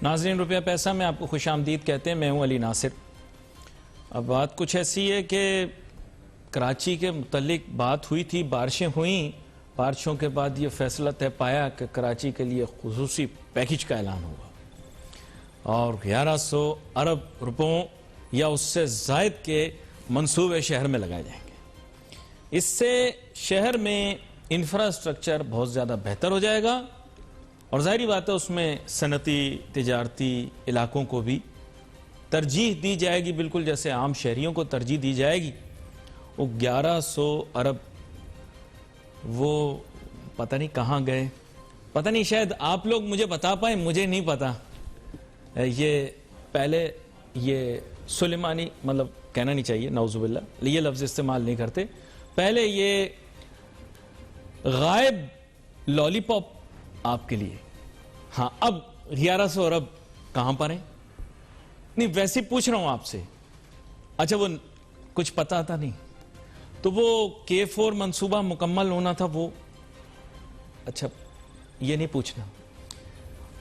नाज़रीन रुपया पैसा में आपको खुशामदीद कहते हैं। मैं हूं अली नासिर। अब बात कुछ ऐसी है कि कराची के मुतल्लिक बात हुई थी, बारिशें हुई, बारिशों के बाद ये फैसला तय पाया कि कराची के लिए खुसूसी पैकेज का ऐलान होगा और 1100 अरब रुपयों या उससे ज़ायद के मंसूबे शहर में लगाए जाएंगे। इससे शहर में इंफ्रास्ट्रक्चर बहुत ज़्यादा बेहतर हो जाएगा और ज़ाहिरी बात है उसमें सनती तिजारती इलाकों को भी तरजीह दी जाएगी, बिल्कुल जैसे आम शहरियों को तरजीह दी जाएगी। वो 1100 अरब वो पता नहीं कहाँ गए, पता नहीं, शायद आप लोग मुझे बता पाए, मुझे नहीं पता। ये पहले ये सुलेमानी, मतलब कहना नहीं चाहिए, नाउजुबिल्लाह, ये लफ्ज़ इस्तेमाल नहीं करते। पहले ये गायब लॉलीपॉप आपके लिए, हाँ, अब 1100 अरब कहां पर है? नहीं, वैसे पूछ रहा हूं आपसे। अच्छा, वो कुछ पता था नहीं तो वो K4 मंसूबा मुकम्मल होना था वो, अच्छा ये नहीं पूछना।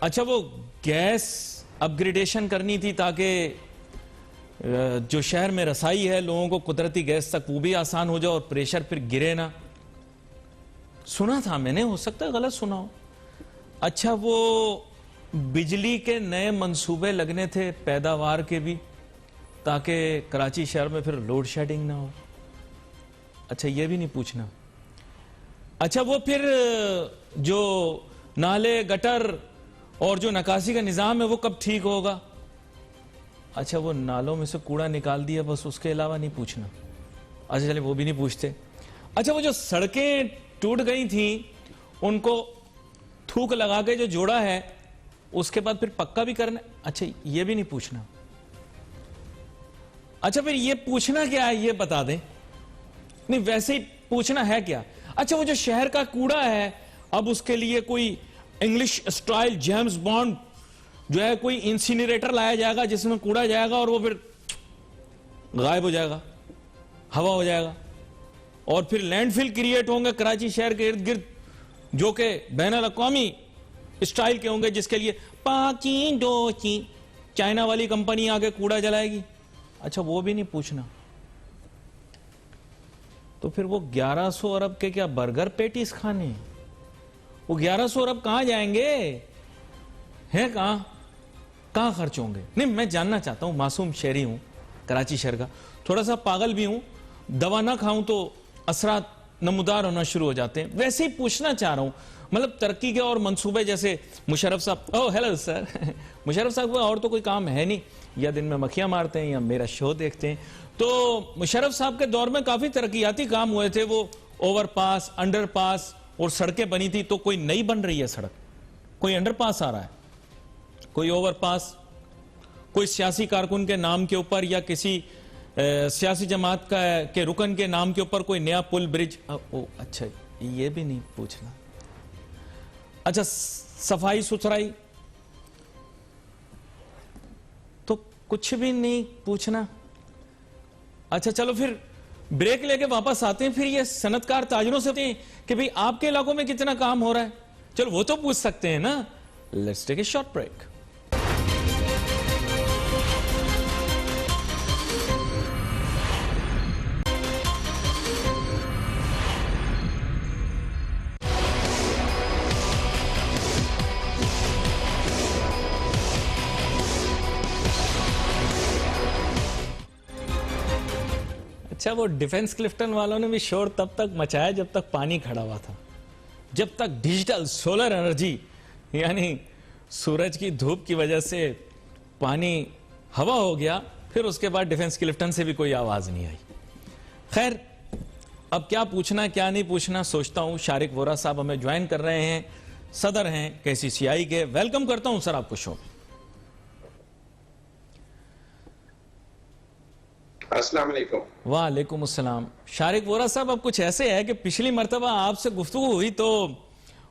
अच्छा, वो गैस अपग्रेडेशन करनी थी ताकि जो शहर में रसाई है लोगों को कुदरती गैस तक, वो भी आसान हो जाए और प्रेशर फिर गिरे ना। सुना था मैंने, हो सकता है गलत सुना हो। अच्छा, वो बिजली के नए मंसूबे लगने थे, पैदावार के भी, ताकि कराची शहर में फिर लोड शेडिंग ना हो। अच्छा, ये भी नहीं पूछना। अच्छा, वो फिर जो नाले गटर और जो निकासी का निज़ाम है वो कब ठीक होगा? अच्छा, वो नालों में से कूड़ा निकाल दिया, बस, उसके अलावा नहीं पूछना। अच्छा चलिए, वो भी नहीं पूछते। अच्छा, वो जो सड़कें टूट गई थी उनको थूक लगा के जो जोड़ा है उसके बाद फिर पक्का भी करना, अच्छा ये भी नहीं पूछना। अच्छा, फिर ये पूछना क्या है ये बता दें। नहीं, वैसे ही पूछना है क्या? अच्छा, वो जो शहर का कूड़ा है, अब उसके लिए कोई इंग्लिश स्टाइल जेम्स बॉन्ड जो है कोई इंसिनरेटर लाया जाएगा जिसमें कूड़ा जाएगा और वो फिर गायब हो जाएगा, हवा हो जाएगा, और फिर लैंडफिल क्रिएट होंगे कराची शहर के इर्द गिर्द जो कि बैनुल अक़वामी स्टाइल के होंगे, जिसके लिए पाकी डोची चाइना वाली कंपनी आके कूड़ा जलाएगी। अच्छा, वो भी नहीं पूछना। तो फिर वो 1100 अरब के क्या बर्गर पैटीज खाने? वो 1100 अरब कहां जाएंगे? हैं कहां खर्च होंगे? नहीं, मैं जानना चाहता हूं, मासूम शहरी हूं कराची शहर का, थोड़ा सा पागल भी हूं, दवा ना खाऊं तो असरात नमूदार होना शुरू हो जाते हैं। वैसे ही पूछना चाह रहा हूं, मतलब तरक्की के और मंसूबे, जैसे मुशर्रफ साहब, ओह हेलो सर मुशर्रफ साहब को और तो कोई काम है नहीं, या दिन में मक्खियां मारते हैं या मेरा शो देखते हैं। तो मुशर्रफ साहब के दौर में काफी तरक्याती काम हुए थे, वो ओवरपास, अंडरपास और सड़कें बनी थी। तो कोई नई बन रही है सड़क, कोई अंडरपास आ रहा है, कोई ओवरपास, कोई सियासी कारकुन के नाम के ऊपर या किसी सियासी जमात के रुकन के नाम के ऊपर कोई नया पुल ब्रिज, अच्छा ये भी नहीं पूछना। अच्छा, सफाई सुथराई, तो कुछ भी नहीं पूछना। अच्छा चलो, फिर ब्रेक लेके वापस आते हैं, फिर ये सनतकार ताजरों से कि भाई आपके इलाकों में कितना काम हो रहा है, चलो वो तो पूछ सकते हैं ना। Let's take a short break. अच्छा, वो डिफेंस क्लिफ्टन वालों ने भी शोर तब तक मचाया जब तक पानी खड़ा हुआ था, जब तक डिजिटल सोलर एनर्जी यानी सूरज की धूप की वजह से पानी हवा हो गया, फिर उसके बाद डिफेंस क्लिफ्टन से भी कोई आवाज नहीं आई। खैर, अब क्या पूछना क्या नहीं पूछना सोचता हूं। शारिक वोरा साहब हमें ज्वाइन कर रहे हैं, सदर हैं KCCI के। वेलकम करता हूं सर आपको शो। अस्सलाम वालेकुम। वालेकुम अस्सलाम। शारिक वोरा साहब, अब कुछ ऐसे है कि पिछली मर्तबा आपसे गुफ्तगू हुई तो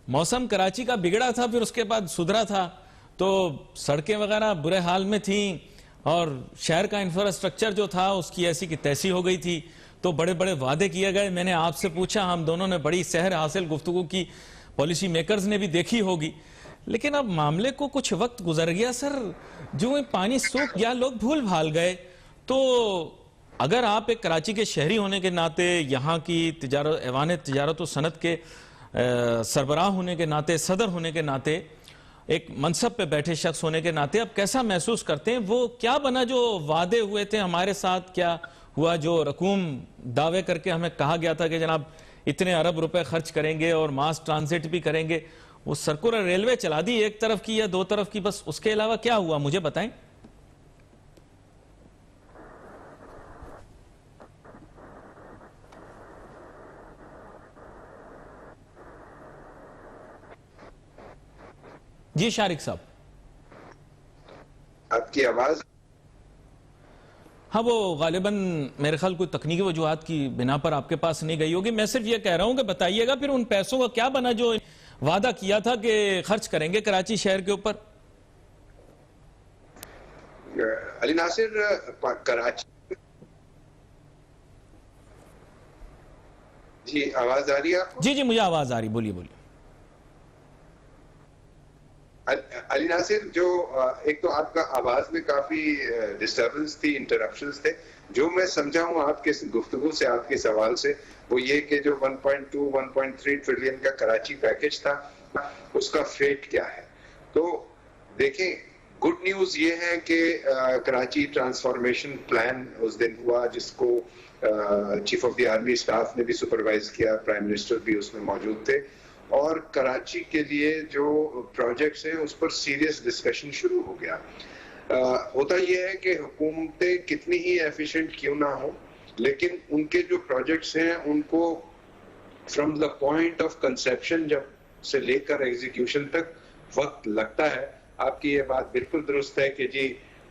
मौसम कराची का बिगड़ा था, फिर उसके बाद सुधरा था, तो सड़कें वगैरह बुरे हाल में थी और शहर का इंफ्रास्ट्रक्चर जो था उसकी ऐसी की तैसी हो गई थी, तो बड़े बड़े वादे किए गए। मैंने आपसे पूछा, हम दोनों ने बड़ी सहर हासिल गुफ्तगू की, पॉलिसी मेकर्स ने भी देखी होगी, लेकिन अब मामले को कुछ वक्त गुजर गया सर, जो में पानी सूख गया, लोग भूल भाल गए। तो अगर आप एक कराची के शहरी होने के नाते, यहाँ की तिजारत ऐवान तिजारत और सनत के सरबराह होने के नाते, सदर होने के नाते, एक मनसब पे बैठे शख्स होने के नाते अब कैसा महसूस करते हैं? वो क्या बना जो वादे हुए थे हमारे साथ? क्या हुआ जो रकूम दावे करके हमें कहा गया था कि जनाब इतने अरब रुपए खर्च करेंगे और मास ट्रांजिट भी करेंगे, वो सर्कुलर रेलवे चला दी एक तरफ की या दो तरफ की, बस उसके अलावा क्या हुआ मुझे बताएं। जी शारिक साहब, आपकी आवाज। हाँ, वो गालिबन मेरे ख्याल कोई तकनीकी वजूहात की बिना पर आपके पास नहीं गई होगी। मैं सिर्फ ये कह रहा हूं कि बताइएगा फिर उन पैसों का क्या बना जो वादा किया था कि खर्च करेंगे कराची शहर के ऊपर। अली नासिर, कराची। जी आवाज आ रही है आपको? जी जी मुझे आवाज आ रही, बोलिए बोलिए। अली नासिर, जो एक तो आपका आवाज में काफी डिस्टर्बेंस थी, इंटरप्शंस थे। जो मैं समझा हूं आपके गुफ्तगू से, आपके सवाल से, वो ये कि जो 1.2 1.3 ट्रिलियन का कराची पैकेज था, उसका फेट क्या है। तो देखें, गुड न्यूज ये है कि कराची ट्रांसफॉर्मेशन प्लान उस दिन हुआ, जिसको chief of the army staff ने भी सुपरवाइज किया, प्राइम मिनिस्टर भी उसमें मौजूद थे, और कराची के लिए जो प्रोजेक्ट्स हैं उस पर सीरियस डिस्कशन शुरू हो गया। होता यह है कि हुकूमतें कितनी ही एफिशिएंट क्यों ना हो, लेकिन उनके जो प्रोजेक्ट्स हैं उनको from the point of conception जब से लेकर एग्जीक्यूशन तक वक्त लगता है। आपकी ये बात बिल्कुल दुरुस्त है कि जी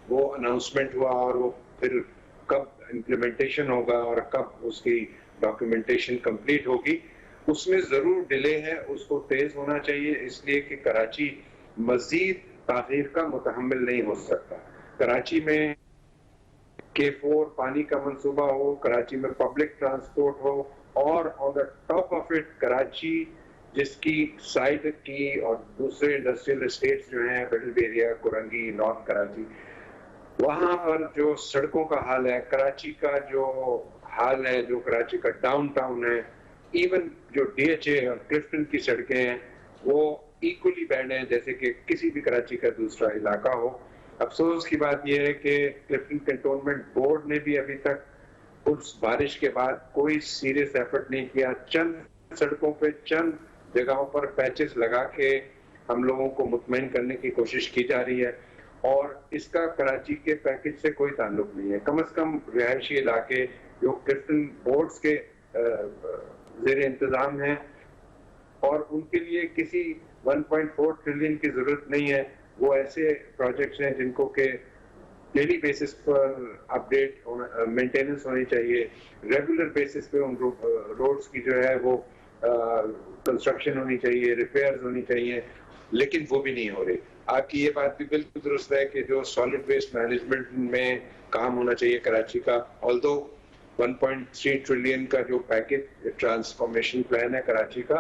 वो अनाउंसमेंट हुआ और वो फिर कब इम्प्लीमेंटेशन होगा और कब उसकी डॉक्यूमेंटेशन कंप्लीट होगी, उसमें जरूर डिले है। उसको तेज होना चाहिए, इसलिए कि कराची मजीद ताखीर का मुतहम्मिल नहीं हो सकता। कराची में K4 पानी का मंसूबा हो, कराची में पब्लिक ट्रांसपोर्ट हो, और on the top of it Karachi जिसकी साइड की और दूसरे इंडस्ट्रियल एस्टेट्स जो हैं, middle area, Korangi, north Karachi, वहां पर जो सड़कों का हाल है, कराची का जो हाल है, जो कराची का डाउनटाउन है, इवन जो DHA और क्लिफ्टन की सड़कें हैं, वो इक्वली बैड हैं जैसे कि किसी भी कराची का दूसरा इलाका हो। अफसोस की बात यह है कि क्लिफ्टन कंटोनमेंट बोर्ड ने भी अभी तक उस बारिश के बाद कोई सीरियस एफर्ट नहीं किया। चंद सड़कों पे, चंद जगहों पर पैचेस लगा के हम लोगों को मुतमईन करने की कोशिश की जा रही है, और इसका कराची के पैकेज से कोई ताल्लुक नहीं है। कम से कम रिहायशी इलाके जो क्लिफ्टन बोर्ड्स के ज़ेर इंतजाम है, और उनके लिए किसी 1.4 ट्रिलियन की जरूरत नहीं है। वो ऐसे प्रोजेक्ट्स हैं जिनको के डेली बेसिस पर अपडेट, मेंटेनेंस होनी चाहिए, रेगुलर बेसिस पे उन रोड्स की जो है वो कंस्ट्रक्शन होनी चाहिए, रिपेयर्स होनी चाहिए, लेकिन वो भी नहीं हो रही। आपकी ये बात भी बिल्कुल दुरुस्त है कि जो सॉलिड वेस्ट मैनेजमेंट में काम होना चाहिए कराची का, ऑल्दो 1.3 ट्रिलियन का जो पैकेज ट्रांसफॉर्मेशन प्लान है कराची का,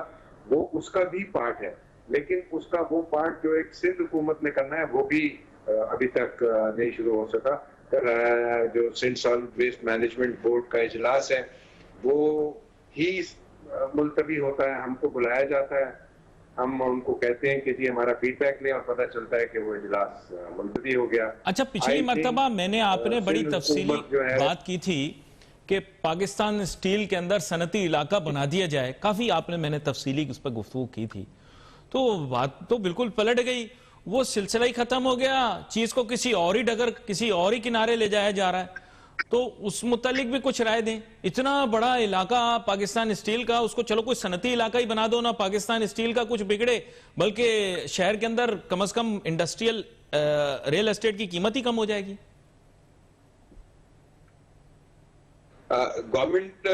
वो उसका भी पार्ट है, लेकिन उसका वो पार्ट जो एक सिंध हुकूमत ने करना है वो भी अभी तक नहीं शुरू हो सका। जो Sindh solid waste management board का इजलास है वो ही मुलतवी होता है, हमको बुलाया जाता है, हम उनको कहते हैं कि जी हमारा फीडबैक लें, और पता चलता है कि वो इजलास मुलतवी हो गया। अच्छा, पिछली मर्तबा मैंने आपने बड़ी तफसीली बात की थी कि पाकिस्तान स्टील के अंदर सनती इलाका बना दिया जाए, काफी आपने मैंने तफसीली उस पर गुफ्तगू की थी, तो बात तो बिल्कुल पलट गई। वो सिलसिला ही खत्म हो गया, चीज को किसी और ही डगर, किसी और ही किनारे ले जाया जा रहा है। तो उस मुतालिक भी कुछ राय दें। इतना बड़ा इलाका पाकिस्तान स्टील का, उसको चलो कोई सनती इलाका ही बना दो ना, पाकिस्तान स्टील का कुछ बिगड़े, बल्कि शहर के अंदर कम से कम इंडस्ट्रियल रियल एस्टेट की कीमत ही कम हो जाएगी। गवर्नमेंट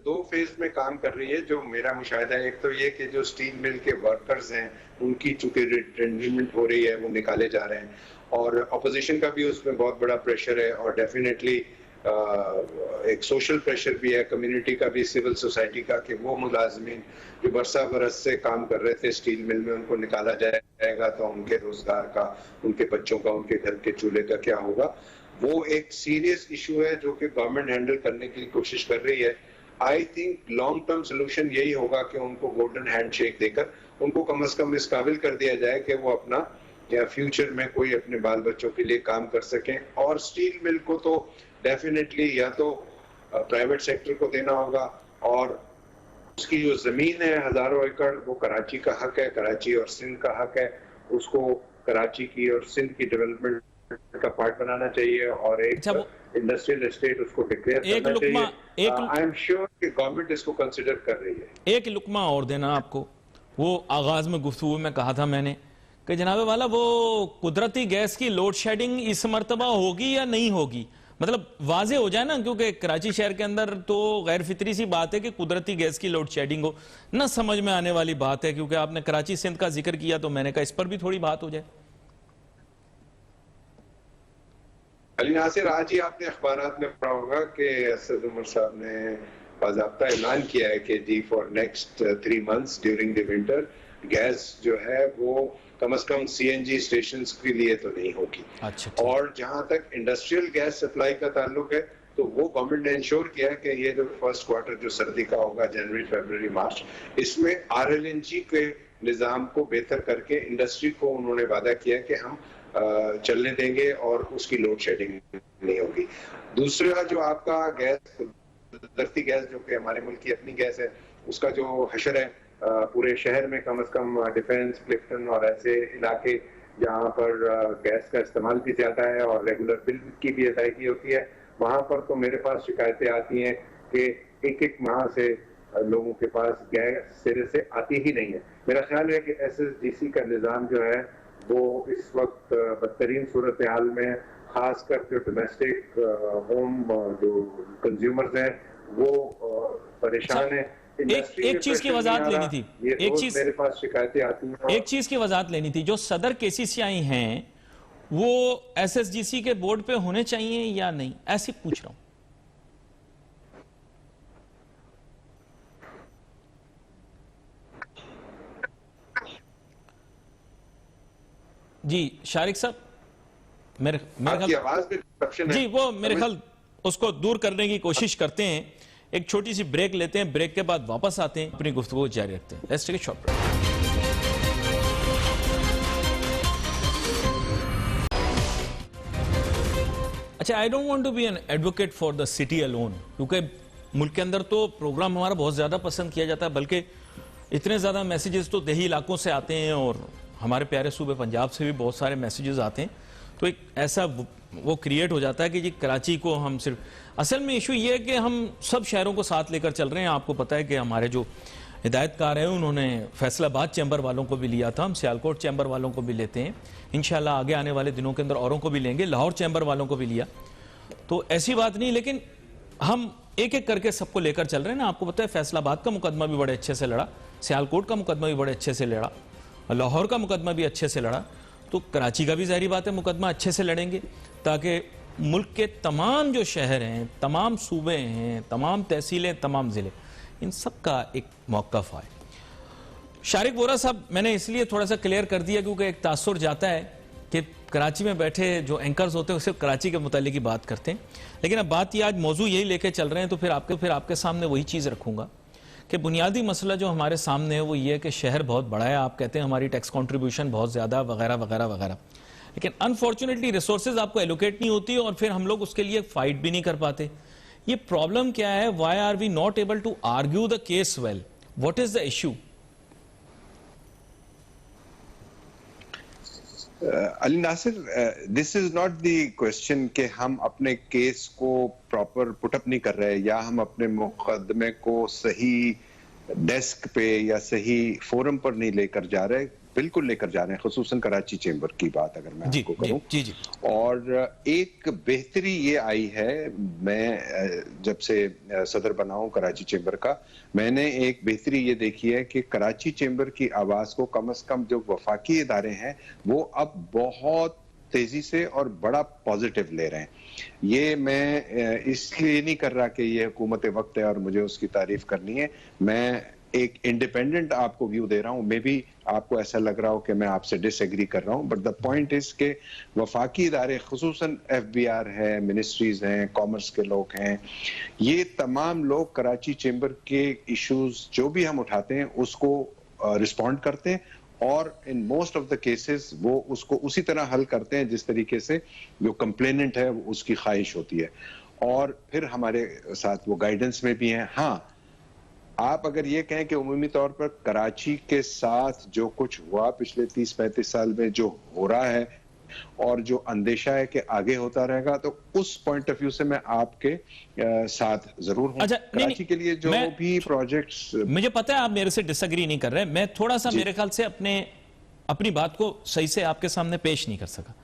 दो फेज में काम कर रही है, जो मेरा मुशाहिदा है। एक तो ये कि जो स्टील मिल के वर्कर्स हैं उनकी चूंकि रिटेंडमेंट हो रही है, वो निकाले जा रहे हैं, और अपोजिशन का भी उसमें बहुत बड़ा प्रेशर है, और डेफिनेटली एक सोशल प्रेशर भी है, कम्युनिटी का भी, सिविल सोसाइटी का, कि वो मुलाजमीन जो बरसा बरस से काम कर रहे थे स्टील मिल में, उनको निकाला जाएगा तो उनके रोजगार का, उनके बच्चों का, उनके घर के चूल्हे का क्या होगा। वो एक सीरियस इशू है जो कि गवर्नमेंट हैंडल करने की कोशिश कर रही है। I think long term solution यही होगा कि उनको गोल्डन हैंडशेक देकर उनको कम से कम इस काबिल कर दिया जाए कि वो अपना या फ्यूचर में कोई अपने बाल बच्चों के लिए काम कर सकें। और स्टील मिल को तो डेफिनेटली या तो प्राइवेट सेक्टर को देना होगा, और उसकी जो जमीन है हजारों एकड़, वो कराची का हक है, कराची और सिंध का हक है, उसको कराची की और सिंध की डेवलपमेंट का पार्ट बनाना चाहिए और एक इंडस्ट्रियल एस्टेट उसको डिक्लेयर करना चाहिए। आई एम श्योर कि गवर्नमेंट इसको कंसिडर कर रही है। एक लुकमा और देना आपको, वो आगाज में गुफ्तगू में कहा था मैंने कि जनाबे वाला वो कुदरती गैस की लोड शेडिंग इस मर्तबा होगी या नहीं होगी, मतलब वाजे हो जाए ना, क्योंकि कराची शहर के अंदर तो गैर फितरी सी बात है कि कुदरती गैस की लोड शेडिंग हो ना, समझ में आने वाली बात है। क्योंकि आपने कराची सिंध का जिक्र किया तो मैंने कहा इस पर भी थोड़ी बात हो जाए। अली नासिर, आज ही आपने अखबारात में पढ़ा होगा कि असद उमर साहब ने बाज़ाब्ता ऐलान किया है कि जी for next 3 months during the winter gas जो है वो कम से कम सीएनजी स्टेशन के लिए तो नहीं होगी। अच्छा, और जहां तक इंडस्ट्रियल गैस सप्लाई का ताल्लुक है तो वो गवर्नमेंट ने इंश्योर किया है कि ये जो फर्स्ट क्वार्टर जो सर्दी का होगा, जनवरी फरवरी मार्च, इसमें आरएलएनजी के निजाम को बेहतर करके इंडस्ट्री को उन्होंने वादा किया कि हम चलने देंगे और उसकी लोड शेडिंग नहीं होगी। दूसरा जो आपका गैस, कुदरती गैस जो कि हमारे मुल्क की अपनी गैस है, उसका जो हशर है पूरे शहर में, कम से कम डिफेंस, क्लिफ्टन और ऐसे इलाके जहाँ पर गैस का इस्तेमाल भी ज्यादा है और रेगुलर बिल की भी अदायगी होती है, वहां पर तो मेरे पास शिकायतें आती हैं कि एक माह से लोगों के पास गैस सिरे से आती ही नहीं है। मेरा ख्याल है कि एसएसडीसी का निज़ाम जो है वो इस वक्त बदतरीन सूरत हाल में, खासकर जो डोमेस्टिक होम जो कंज्यूमर्स हैं वो परेशान है। एक चीज की वजाहत लेनी थी, एक चीज मेरे पास शिकायतें आती हैं, एक चीज की वजाहत लेनी थी, जो सदर केसीसीआई हैं वो एसएसडीसी के बोर्ड पे होने चाहिए या नहीं, ऐसी पूछ रहा हूं। जी शारिक साहब, मेरे आवाज में करप्शन है जी, वो मेरे ख्याल उसको दूर करने की कोशिश करते हैं। एक छोटी सी ब्रेक लेते हैं, ब्रेक के बाद वापस आते हैं, अपनी गुफ्तगू जारी रखते हैं। Let's take a short break. अच्छा, I don't want to be an advocate for the city alone, क्योंकि मुल्क के अंदर तो प्रोग्राम हमारा बहुत ज्यादा पसंद किया जाता है, बल्कि इतने ज्यादा मैसेजेस तो देही इलाकों से आते हैं और हमारे प्यारे सूबे पंजाब से भी बहुत सारे मैसेजेस आते हैं। तो एक ऐसा वो क्रिएट हो जाता है कि जी कराची को हम सिर्फ, असल में इशू ये है कि हम सब शहरों को साथ लेकर चल रहे हैं। आपको पता है कि हमारे जो हिदायतकार हैं उन्होंने फैसलाबाद चैम्बर वालों को भी लिया था, हम सियालकोट चैम्बर वालों को भी लेते हैं, इंशाल्लाह आगे आने वाले दिनों के अंदर औरों को भी लेंगे, लाहौर चैम्बर वालों को भी लिया। तो ऐसी बात नहीं, लेकिन हम एक एक करके सबको लेकर चल रहे हैं ना। आपको पता है फैसलाबाद का मुकदमा भी बड़े अच्छे से लड़ा, सियालकोट का मुकदमा भी बड़े अच्छे से लड़ा, लाहौर का मुकदमा भी अच्छे से लड़ा, तो कराची का भी जाहिर बात है मुकदमा अच्छे से लड़ेंगे, ताकि मुल्क के तमाम जो शहर हैं, तमाम सूबे हैं, तमाम तहसीलें, तमाम ज़िले, इन सब का एक मौक़िफ़ आए। शारिक वोरा साहब, मैंने इसलिए थोड़ा सा क्लियर कर दिया क्योंकि एक तासुर जाता है कि कराची में बैठे जो एंकर्स होते हैं सिर्फ कराची के मुतालिक ही बात करते हैं, लेकिन अब बात ये आज मौजू यही लेके चल रहे हैं, तो फिर आपके सामने वही चीज़ रखूँगा कि बुनियादी मसला जो हमारे सामने है वो ये है कि शहर बहुत बड़ा है, आप कहते हैं हमारी टैक्स कंट्रीब्यूशन बहुत ज़्यादा वगैरह वगैरह वगैरह, लेकिन अनफॉर्चुनेटली रिसोर्सेज आपको एलोकेट नहीं होती और फिर हम लोग उसके लिए फाइट भी नहीं कर पाते। ये प्रॉब्लम क्या है? Why are we not able to argue the case well? What is the issue? Ali Nasir, this is not the question कि हम अपने केस को प्रॉपर पुटअप नहीं कर रहे या हम अपने मुकदमे को सही डेस्क पे या सही फोरम पर नहीं लेकर जा रहे, बिल्कुल लेकर जा रहे हैं, खुसूसन कराची चेंबर की बात अगर मैं आपको करूं। जी। और एक बेहतरी ये आई है, मैं जब से सदर बना हूं कराची चेंबर का, मैंने एक बेहतरी ये देखी है कि कराची चेंबर की आवाज को कम से कम जो वफाकी इदारे हैं वो अब बहुत तेजी से और बड़ा पॉजिटिव ले रहे हैं। ये मैं इसलिए नहीं कर रहा कि ये हुकूमत वक्त है और मुझे उसकी तारीफ करनी है, मैं एक इंडिपेंडेंट आपको व्यू दे रहा हूं। मे बी आपको ऐसा लग रहा हो कि मैं आपसे डिसएग्री कर रहा हूं, बट द पॉइंट इज के वफाकी इदारे, खुसूसन FBR है, मिनिस्ट्रीज हैं, कॉमर्स के लोग हैं, ये तमाम लोग कराची चेंबर के इश्यूज जो भी हम उठाते हैं उसको रिस्पॉन्ड करते हैं और in most of the cases वो उसको उसी तरह हल करते हैं जिस तरीके से जो कंप्लेनेंट है उसकी ख्वाहिश होती है, और फिर हमारे साथ वो गाइडेंस में भी हैं। हाँ, आप अगर ये कहें कि उमूमी तौर पर कराची के साथ जो कुछ हुआ पिछले 30-35 साल में जो हो रहा है और जो अंदेशा है कि आगे होता रहेगा, तो उस पॉइंट ऑफ व्यू से मैं आपके साथ जरूर हूं। अच्छा, कराची के लिए जो भी प्रोजेक्ट्स, मुझे पता है आप मेरे से डिसएग्री नहीं कर रहे, मैं थोड़ा सा मेरे ख्याल से अपनी बात को सही से आपके सामने पेश नहीं कर सका।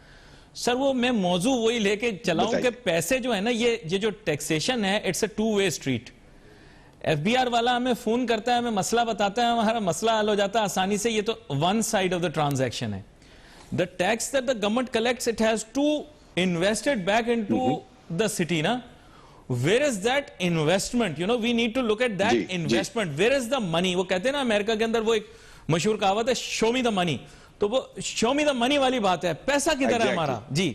सर वो मैं मौजू वही लेके चलाऊं कि पैसे जो है ना, ये जो टैक्सेशन है, it's a two way street. FBR वाला हमें फोन करता है, हमें मसला बताता है, हमारा मसला हल हो जाता है आसानी से। ये तो one side of the transaction है। The tax that the government collects, it has to invested back into the city ना। Where is that investment? You know, we need to look at that investment. Where is the money? वो कहते हैं ना America के अंदर वो एक मशहूर कहावत है, शो मी द मनी। तो वो शो मी द मनी वाली बात है, पैसा किधर है हमारा? जी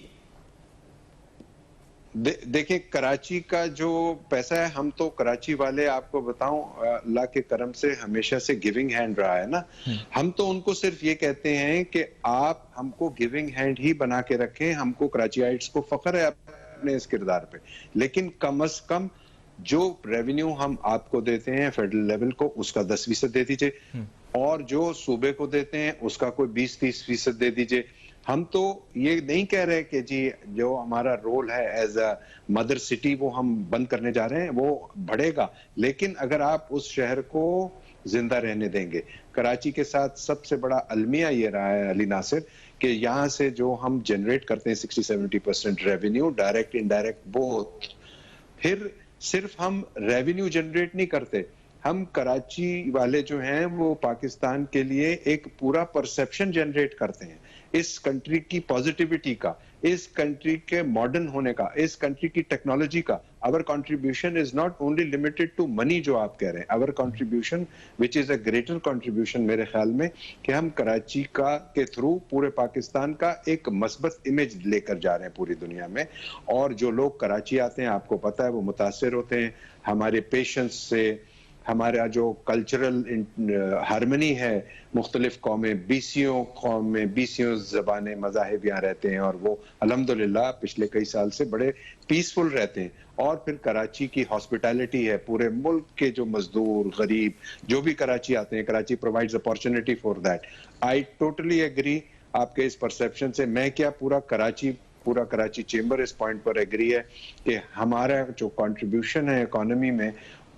देखिए, कराची का जो पैसा है, हम तो कराची वाले आपको बताऊं अल्लाह के करम से हमेशा से गिविंग हैंड रहा है ना। हम तो उनको सिर्फ ये कहते हैं कि आप हमको गिविंग हैंड ही बना के रखें, हमको कराचीआइट्स को फख्र है अपने इस किरदार पे, लेकिन कम से कम जो रेवेन्यू हम आपको देते हैं फेडरल लेवल को, उसका 10% दे दीजिए, और जो सूबे को देते हैं उसका कोई 20-30% दे दीजिए। हम तो ये नहीं कह रहे कि जी जो हमारा रोल है एज अ मदर सिटी वो हम बंद करने जा रहे हैं, वो बढ़ेगा, लेकिन अगर आप उस शहर को जिंदा रहने देंगे। कराची के साथ सबसे बड़ा अलमिया ये रहा है अली नासिर कि यहाँ से जो हम जनरेट करते हैं 60-70% रेवेन्यू, डायरेक्ट इनडायरेक्ट बोथ, फिर सिर्फ हम रेवेन्यू जनरेट नहीं करते, हम कराची वाले जो हैं वो पाकिस्तान के लिए एक पूरा परसेप्शन जनरेट करते हैं इस कंट्री की पॉजिटिविटी का, इस कंट्री के मॉडर्न होने का, इस कंट्री की टेक्नोलॉजी का। Our contribution is not only limited to money जो आप कह रहे हैं, our contribution which is a greater contribution मेरे ख्याल में कि हम कराची का के थ्रू पूरे पाकिस्तान का एक मस्बत इमेज लेकर जा रहे हैं पूरी दुनिया में। और जो लोग कराची आते हैं, आपको पता है, वो मुतासिर होते हैं हमारे पेशेंस से, हमारा जो कल्चरल हारमनी है, मुख्तलिफ कौमें, 20 कौम में 20 ज़बानें, मज़ाहिब यहाँ रहते हैं, और वो अल्हम्दुलिल्लाह पिछले कई साल से बड़े पीसफुल रहते हैं। और फिर कराची की हॉस्पिटैलिटी है, पूरे मुल्क के जो मजदूर, गरीब जो भी कराची आते हैं, Karachi provides opportunity for that. I totally agree आपके इस परसेप्शन से। मैं क्या, पूरा कराची चेंबर इस पॉइंट पर एग्री है कि हमारा जो कंट्रीब्यूशन है इकोनॉमी में,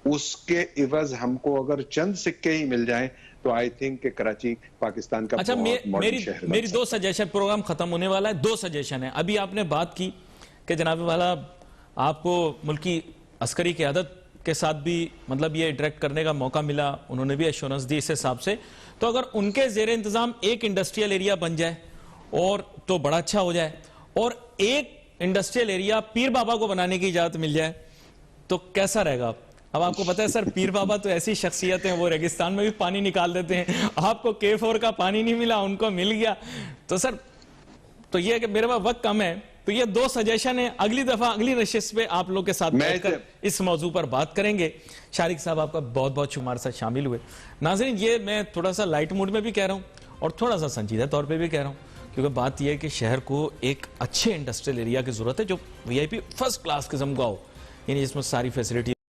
उसके इवज हमको अगर चंद सिक्के ही मिल जाएं तो आई थिंक कि कराची पाकिस्तान का अच्छा, मेरी 2 सजेशन, प्रोग्राम खत्म होने वाला है, 2 सजेशन है। अभी आपने बात की कि जनाब वाला आपको मुल्की अस्करी क़यादत के साथ भी मतलब ये डायरेक्ट करने का मौका मिला, उन्होंने भी एश्योरेंस दी इस हिसाब से, तो अगर उनके जेर इंतजाम एक इंडस्ट्रियल एरिया बन जाए और तो बड़ा अच्छा हो जाए, और एक इंडस्ट्रियल एरिया पीर बाबा को बनाने की इजाजत मिल जाए तो कैसा रहेगा? अब आपको पता है सर, पीर बाबा तो ऐसी शख्सियत है, वो रेगिस्तान में भी पानी निकाल देते हैं। आपको K4 का पानी नहीं मिला, उनको मिल गया। तो सर, तो ये है कि मेरे पास वक्त कम है, तो ये 2 सजेशन है। अगली दफा अगली नशिस्त पे आप लोग के साथ बैठकर इस मौजू पर बात करेंगे। शारिक साहब, आपका बहुत बहुत शुक्रिया, हमारे साथ शामिल हुए। नाज़रीन, ये मैं थोड़ा सा लाइट मूड में भी कह रहा हूँ और थोड़ा सा संजीदा तौर पर भी कह रहा हूँ, क्योंकि बात यह है कि शहर को एक अच्छे इंडस्ट्रियल एरिया की जरूरत है जो VIP फर्स्ट क्लास किस्म का हो, यानी जिसमें सारी फैसिलिटी